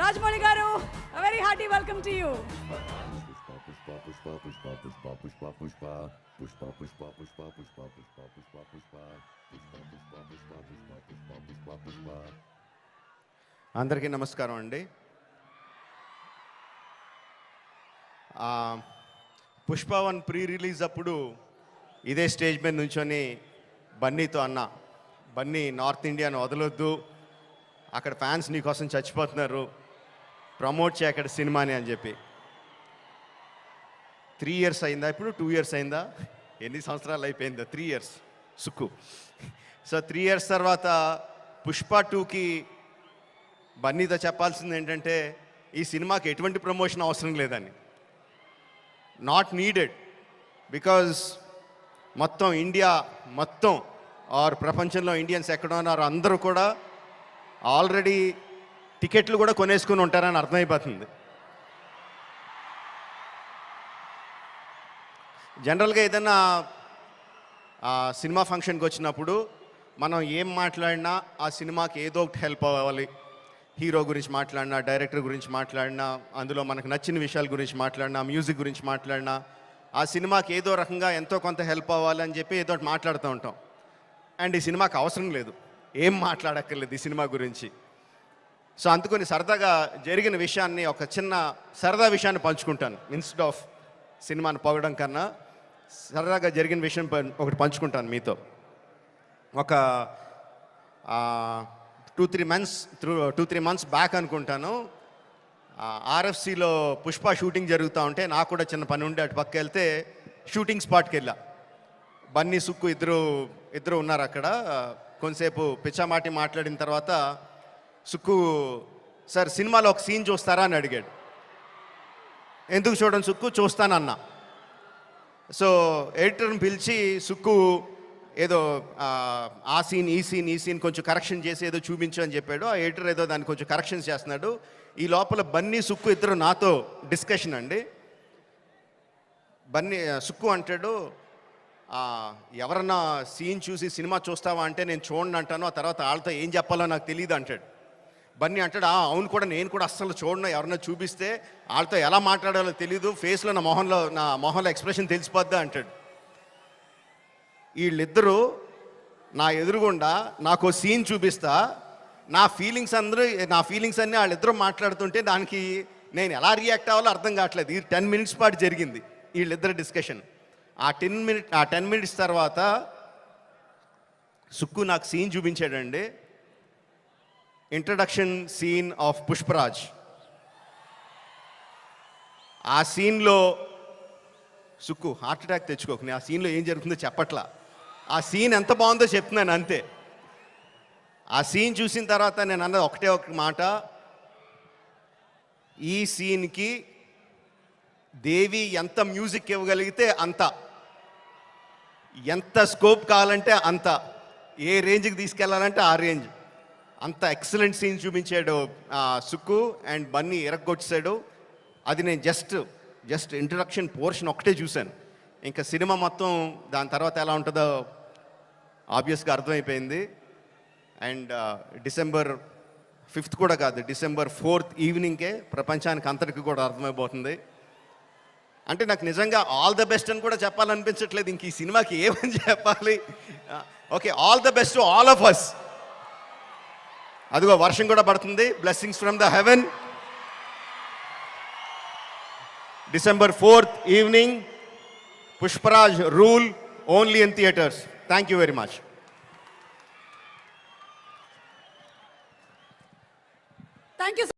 Rajmouli garu, a very hearty welcome to you. అందరికీ నమస్కారం అండి. పుష్ప 1 ప్రీ రిలీజ్ అప్పుడు ఇదే స్టేజ్ మీద నుంచొని బన్నీతో అన్న, బన్నీ నార్త్ ఇండియాను వదలొద్దు, అక్కడ ఫ్యాన్స్ నీకోసం చచ్చిపోతున్నారు, ప్రమోట్ చేయ అక్కడ సినిమాని అని చెప్పి. 3 years అయిందా, ఇప్పుడు 2 years అయిందా, ఎన్ని సంవత్సరాలు అయిపోయిందా? 3 years సుక్కు. సో 3 years తర్వాత పుష్ప 2కి బన్నీతో చెప్పాల్సింది ఏంటంటే, ఈ సినిమాకి ఎటువంటి ప్రమోషన్ అవసరం లేదని. నాట్ నీడెడ్, బికాజ్ మొత్తం ఇండియా మొత్తం ఆర్ ప్రపంచంలో ఇండియన్స్ ఎక్కడ ఉన్నారో అందరూ కూడా ఆల్రెడీ టికెట్లు కూడా కొనేసుకుని ఉంటారని అర్థమైపోతుంది. జనరల్గా ఏదైనా సినిమా ఫంక్షన్కి వచ్చినప్పుడు మనం ఏం మాట్లాడినా ఆ సినిమాకి ఏదో ఒకటి హెల్ప్ అవ్వాలి. హీరో గురించి మాట్లాడినా, డైరెక్టర్ గురించి మాట్లాడినా, అందులో మనకు నచ్చిన విషయాల గురించి మాట్లాడినా, మ్యూజిక్ గురించి మాట్లాడినా, ఆ సినిమాకి ఏదో రకంగా ఎంతో కొంత హెల్ప్ అవ్వాలి అని చెప్పి ఏదో ఒకటి మాట్లాడుతూ ఉంటాం. అండ్ ఈ సినిమాకి అవసరం లేదు, ఏం మాట్లాడక్కర్లేదు ఈ సినిమా గురించి. సో అందుకని సరదాగా జరిగిన విషయాన్ని, ఒక చిన్న సరదా విషయాన్ని పంచుకుంటాను. ఇన్స్టెడ్ ఆఫ్ సినిమాని పొగడం కన్నా సరదాగా జరిగిన విషయం ఒకటి పంచుకుంటాను మీతో. ఒక 2-3 months బ్యాక్ అనుకుంటాను, ఆర్ఎఫ్సిలో పుష్ప షూటింగ్ జరుగుతూ ఉంటే నాకు కూడా చిన్న పని ఉండి అటు పక్క వెళ్తే షూటింగ్ స్పాట్కి వెళ్ళా. బన్నీ, సుక్కు ఇద్దరు ఉన్నారు అక్కడ. కొంతసేపు పిచ్చామాటి మాట్లాడిన తర్వాత సుక్కు, సార్ సినిమాలో ఒక సీన్ చూస్తారా అని అడిగాడు. ఎందుకు చూడండి సుక్కు, చూస్తానన్నా. సో ఎడిటర్ని పిలిచి సుక్కు ఏదో ఆ సీన్ ఈ సీన్ కొంచెం కరెక్షన్ చేసి ఏదో చూపించు అని చెప్పాడు. ఆ ఎడిటర్ ఏదో దాన్ని కొంచెం కరెక్షన్స్ చేస్తున్నాడు. ఈ లోపల బన్నీ, సుక్కు ఇద్దరు నాతో డిస్కషన్ అండి. బన్నీ, సుక్కు అంటాడు, ఎవరన్నా సీన్ చూసి సినిమా చూస్తావా అంటే నేను చూడండి అంటాను, ఆ తర్వాత వాళ్ళతో ఏం చెప్పాలో నాకు తెలియదు అంటాడు. బన్నీ అంటాడు, అవును కూడా, నేను కూడా అస్సలు చూడను, ఎవరన్నా చూపిస్తే వాళ్ళతో ఎలా మాట్లాడాలో తెలీదు, ఫేస్లో నా మొహంలో ఎక్స్ప్రెషన్ తెలిసిపోద్దా అంటాడు. వీళ్ళిద్దరూ నా ఎదురుగుండా నాకు సీన్ చూపిస్తా, నా ఫీలింగ్స్ అన్నీ వాళ్ళిద్దరూ మాట్లాడుతుంటే దానికి నేను ఎలా రియాక్ట్ అవ్వాలో అర్థం కావట్లేదు. ఈ 10 minutes పాటు జరిగింది వీళ్ళిద్దరు డిస్కషన్. ఆ 10 minutes తర్వాత సుక్కు నాకు సీన్ చూపించాడండి. Introduction scene of Pushparaj. ఆ సీన్లో సుక్కు హార్ట్ అటాక్ తెచ్చుకోకు, ఆ సీన్లో ఏం జరుగుతుందో చెప్పట్లా, ఆ సీన్ ఎంత బాగుందో చెప్తున్నాను అంతే. ఆ సీన్ చూసిన తర్వాత నేను అన్నది ఒకటే ఒక మాట, ఈ సీన్కి దేవి ఎంత మ్యూజిక్ ఇవ్వగలిగితే అంత, ఎంత స్కోప్ కావాలంటే అంత, ఏ రేంజ్కి తీసుకెళ్లాలంటే ఆ రేంజ్, అంత ఎక్సలెంట్ సీన్ చూపించాడు సుక్కు. అండ్ బన్నీ ఎరగొచ్చాడు. అది నేను జస్ట్ ఇంట్రడక్షన్ పోర్షన్ ఒకటే చూశాను. ఇంకా సినిమా మొత్తం దాని తర్వాత ఎలా ఉంటుందో ఆబ్వియస్గా అర్థమైపోయింది. అండ్ December 5th కూడా కాదు, December 4th ఈవినింగ్కే ప్రపంచానికి అంతటికి కూడా అర్థమైపోతుంది. అంటే నాకు నిజంగా ఆల్ ద బెస్ట్ అని కూడా చెప్పాలనిపించట్లేదు, ఇంక ఈ సినిమాకి ఏమని చెప్పాలి. Okay, all the best to all of us. అదిగో వర్షం కూడా పడుతుంది, blessings from the heaven. December 4th evening, Pushparaj rule, only in theatres. Thank you very much. Thank you.